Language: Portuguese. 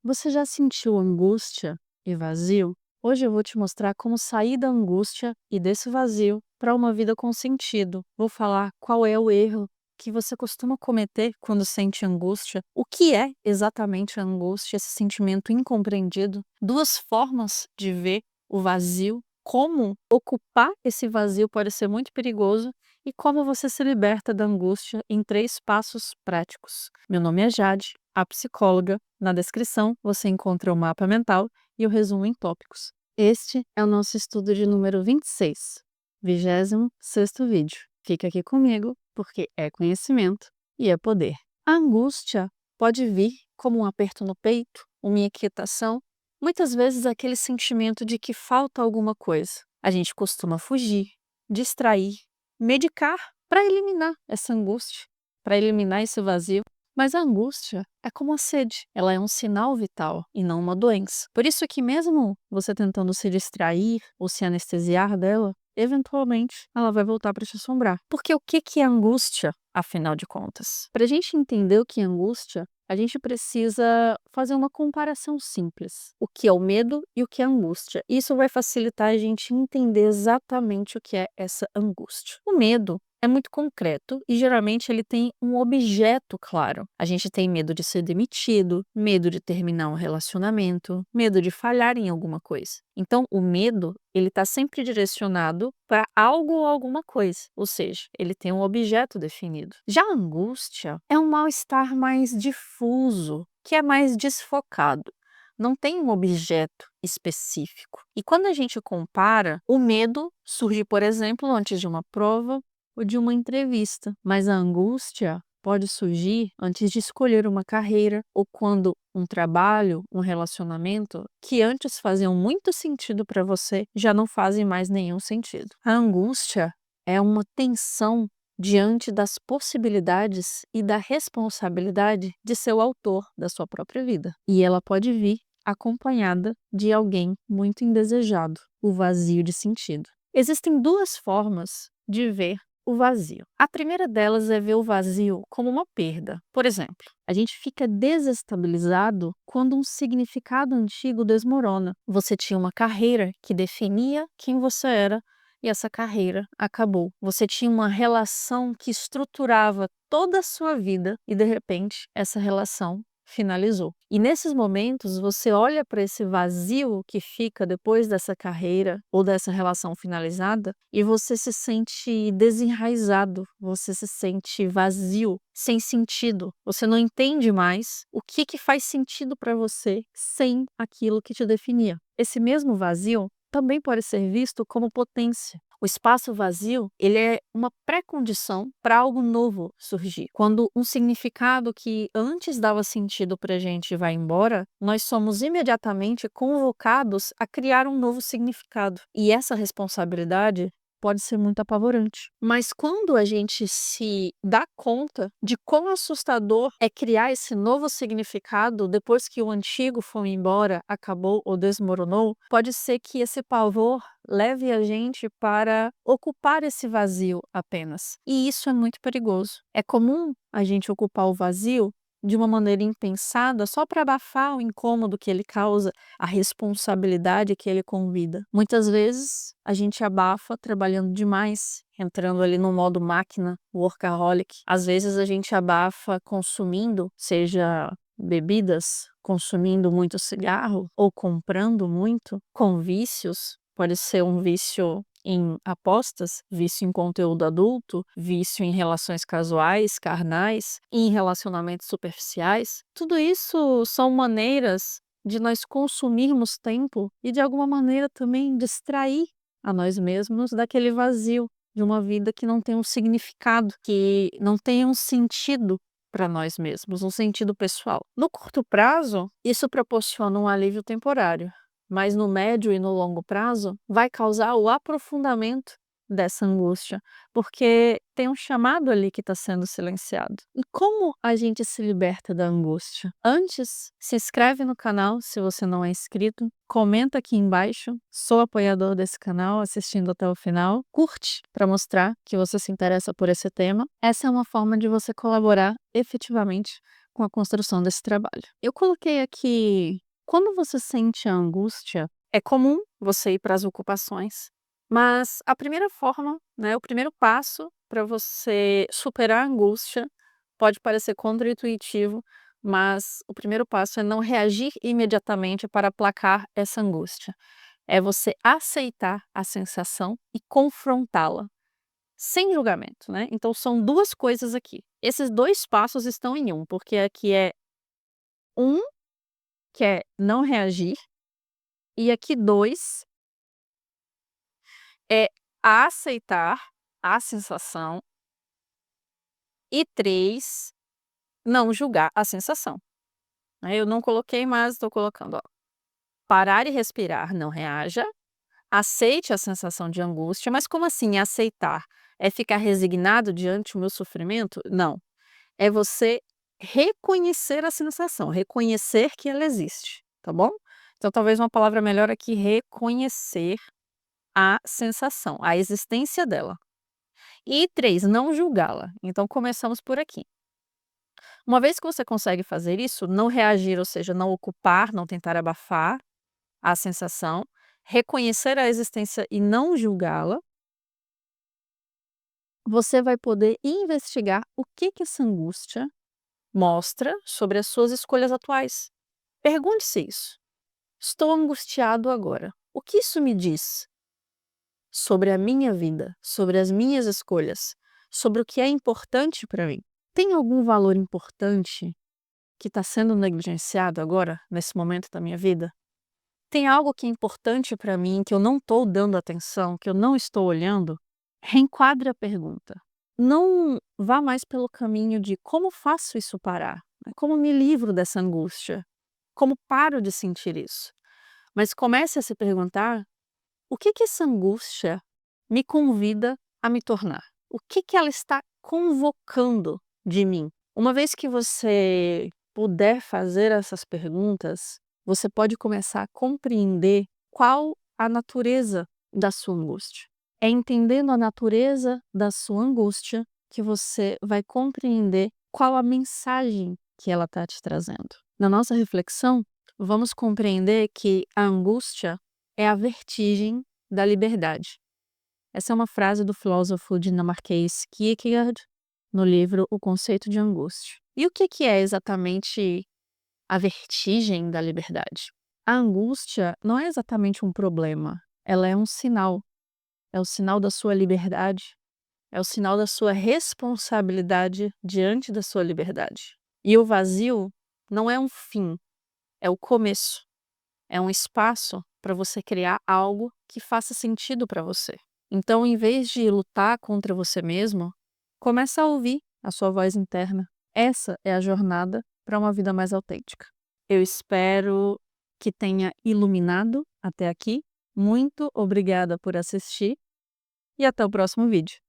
Você já sentiu angústia e vazio? Hoje eu vou te mostrar como sair da angústia e desse vazio para uma vida com sentido. Vou falar qual é o erro que você costuma cometer quando sente angústia, o que é exatamente a angústia, esse sentimento incompreendido, duas formas de ver o vazio, como ocupar esse vazio pode ser muito perigoso e como você se liberta da angústia em 3 passos práticos. Meu nome é Jade, a psicóloga. Na descrição você encontra o mapa mental e o resumo em tópicos. Este é o nosso estudo de número 26, 26º vídeo. Fica aqui comigo porque é conhecimento e é poder. A angústia pode vir como um aperto no peito, uma inquietação, muitas vezes aquele sentimento de que falta alguma coisa. A gente costuma fugir, distrair, medicar para eliminar essa angústia, para eliminar esse vazio. Mas a angústia é como a sede, ela é um sinal vital e não uma doença. Por isso que mesmo você tentando se distrair ou se anestesiar dela, eventualmente ela vai voltar para te assombrar. Porque o que é angústia, afinal de contas? Para a gente entender o que é angústia, a gente precisa fazer uma comparação simples. O que é o medo e o que é a angústia. Isso vai facilitar a gente entender exatamente o que é essa angústia. O medo é muito concreto e geralmente ele tem um objeto claro. A gente tem medo de ser demitido, medo de terminar um relacionamento, medo de falhar em alguma coisa. Então, o medo, ele está sempre direcionado para algo ou alguma coisa, ou seja, ele tem um objeto definido. Já a angústia é um mal-estar mais difuso, que é mais desfocado. Não tem um objeto específico. E quando a gente compara, o medo surge, por exemplo, antes de uma prova ou de uma entrevista, mas a angústia pode surgir antes de escolher uma carreira ou quando um trabalho, um relacionamento que antes faziam muito sentido para você já não fazem mais nenhum sentido. A angústia é uma tensão diante das possibilidades e da responsabilidade de ser o autor da sua própria vida. E ela pode vir acompanhada de alguém muito indesejado, o vazio de sentido. Existem 2 formas de ver o vazio. A primeira delas é ver o vazio como uma perda. Por exemplo, a gente fica desestabilizado quando um significado antigo desmorona. Você tinha uma carreira que definia quem você era e essa carreira acabou. Você tinha uma relação que estruturava toda a sua vida e de repente essa relação finalizou. E nesses momentos você olha para esse vazio que fica depois dessa carreira ou dessa relação finalizada e você se sente desenraizado, você se sente vazio, sem sentido. Você não entende mais o que faz sentido para você sem aquilo que te definia. Esse mesmo vazio também pode ser visto como potência. O espaço vazio, ele é uma pré-condição para algo novo surgir. Quando um significado que antes dava sentido para a gente vai embora, nós somos imediatamente convocados a criar um novo significado. E essa responsabilidade pode ser muito apavorante. Mas quando a gente se dá conta de quão assustador é criar esse novo significado depois que o antigo foi embora, acabou ou desmoronou, pode ser que esse pavor leve a gente para ocupar esse vazio apenas. E isso é muito perigoso. É comum a gente ocupar o vazio de uma maneira impensada só para abafar o incômodo que ele causa, a responsabilidade que ele convida. Muitas vezes a gente abafa trabalhando demais, entrando ali no modo máquina, workaholic. Às vezes a gente abafa consumindo, seja bebidas, consumindo muito cigarro ou comprando muito, com vícios. Pode ser um vício em apostas, vício em conteúdo adulto, vício em relações casuais, carnais, em relacionamentos superficiais. Tudo isso são maneiras de nós consumirmos tempo e de alguma maneira também distrair a nós mesmos daquele vazio de uma vida que não tem um significado, que não tem um sentido para nós mesmos, um sentido pessoal. No curto prazo, isso proporciona um alívio temporário, mas no médio e no longo prazo vai causar o aprofundamento dessa angústia, porque tem um chamado ali que está sendo silenciado. E como a gente se liberta da angústia? Antes, se inscreve no canal se você não é inscrito, comenta aqui embaixo, sou apoiador desse canal assistindo até o final, curte para mostrar que você se interessa por esse tema. Essa é uma forma de você colaborar efetivamente com a construção desse trabalho. Eu coloquei aqui, quando você sente a angústia, é comum você ir para as ocupações, mas a primeira forma, né, o primeiro passo para você superar a angústia pode parecer contraintuitivo, mas o primeiro passo é não reagir imediatamente para aplacar essa angústia. É você aceitar a sensação e confrontá-la, sem julgamento, né. Então são 2 coisas aqui. Esses 2 passos estão em um, porque aqui é um, que é não reagir, e aqui 2 é aceitar a sensação, e 3 não julgar a sensação, né. Eu não coloquei, mas estou colocando, ó. Parar e respirar, não reaja. Aceite a sensação de angústia, mas como assim aceitar? É ficar resignado diante o meu sofrimento? Não. É você reconhecer a sensação, reconhecer que ela existe, tá bom? Então talvez uma palavra melhor aqui, reconhecer a sensação, a existência dela. E 3, não julgá-la. Então começamos por aqui. Uma vez que você consegue fazer isso, não reagir, ou seja, não ocupar, não tentar abafar a sensação, reconhecer a existência e não julgá-la, você vai poder investigar o que que essa angústia mostra sobre as suas escolhas atuais. Pergunte-se isso. Estou angustiado agora. O que isso me diz sobre a minha vida, sobre as minhas escolhas, sobre o que é importante para mim? Tem algum valor importante que está sendo negligenciado agora, nesse momento da minha vida? Tem algo que é importante para mim, que eu não estou dando atenção, que eu não estou olhando? Reenquadre a pergunta. Não vá mais pelo caminho de como faço isso parar, né? Como me livro dessa angústia, como paro de sentir isso. Mas comece a se perguntar o que que essa angústia me convida a me tornar? O que que ela está convocando de mim? Uma vez que você puder fazer essas perguntas, você pode começar a compreender qual a natureza da sua angústia. É entendendo a natureza da sua angústia que você vai compreender qual a mensagem que ela está te trazendo. Na nossa reflexão, vamos compreender que a angústia é a vertigem da liberdade. Essa é uma frase do filósofo dinamarquês Kierkegaard, no livro O Conceito de Angústia. E o que que é exatamente a vertigem da liberdade? A angústia não é exatamente um problema, ela é um sinal. É o sinal da sua liberdade, é o sinal da sua responsabilidade diante da sua liberdade. E o vazio não é um fim, é o começo. É um espaço para você criar algo que faça sentido para você. Então, em vez de lutar contra você mesmo, começa a ouvir a sua voz interna. Essa é a jornada para uma vida mais autêntica. Eu espero que tenha iluminado até aqui. Muito obrigada por assistir e até o próximo vídeo.